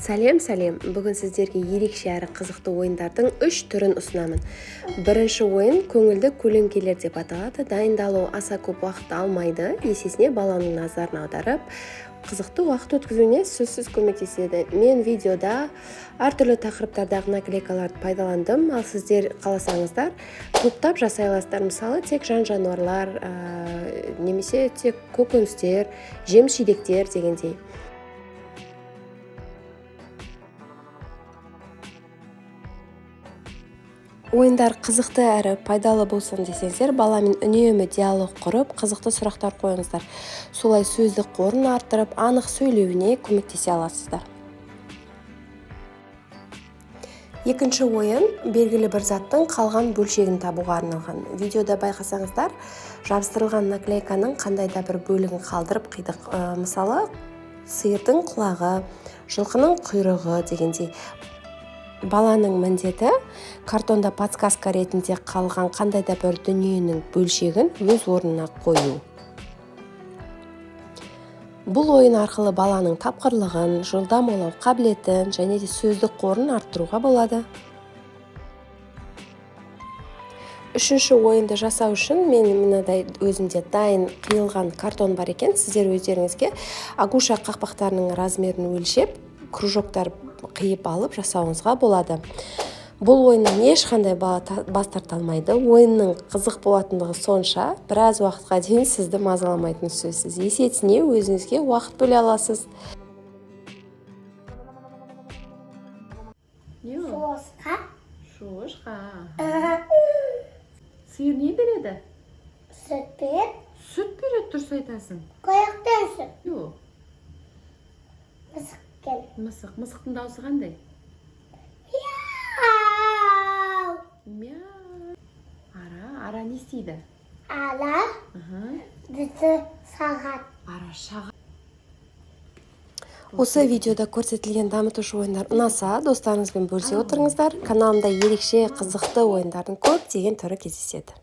Сәлем, бүгін сіздерге ерекше әрі қызықты ойындардың 3 түрін ұсынамын. Бірінші ойын көңілді көлеңкелер деп аталады. Дайындалу аса көп уақыт алмайды, есесіне баланың назарын аударып, қызықты уақыт өткізуіне сөзсіз көмектеседі. Мен видеода әртүрлі тақырыптардағы наклейкаларды пайдаландым, ал сіздер қаласаңыздар топтап жасай аласыздар. Мысалы, тек жан-жануарлар, немесе тек көкөністер, жеміс-жидектер дегендей. Ойындар қызықты әрі пайдалы болсын десеңіздер, баламен үнемі диалог құрып, қызықты сұрақтар қойыңыздар. Солай сөздік қорын арттырып, анық сөйлеуіне көмектесе аласыздар. Екінші ойын белгілі бір заттың қалған бөлшегін табуға арналған. Видеода байқасаңыздар, жабыстырылған наклейканың қандай да бір бөлігін қалдырып қидық. Мысалы, сиырдың құлағы, жылқының құйрығы дегендей. Баланың міндеті картонда подсказка ретінде қалған қандай да бір дүниенің бөлшегін өз орнына қою. Бұл ойын арқылы баланың тапқырлығын, жылдам ойлау қабілетін және де сөздік қорын арттыруға болады. Үшінші ойынды жасау үшін мен мынадай өзімде дайын қиылған картон бар екен. Сіздер өздеріңізге агуша қақпақтарының размерін өлшеп, кружоктар қиып алып жасауыңызға болады. Бұл ойыннан ешқандай бас тарта алмайды. Ойынның қызық болатындығы сонша, біраз уақытқа дейін сізді мазаламайтын сөзсіз. Есесіне өзіңізге уақыт бөле аласыз. Шошқа. Сиыр не береді? Сүт береді. Сүт береді, дұрыс айтасың. Қояқтан сүт. Жоқ. Мысық. Мысықтың дауысы қандай? Мяу. Мяу. Ара не істейді? Ара бізді сағат. Ара шаға. Осы видеода көрсетілген дамытушы ойындар ұнаса, достарыңызбен бөлісе отырыңыздар. Каналымда ерекше қызықты ойындардың көп деген түрі кездеседі.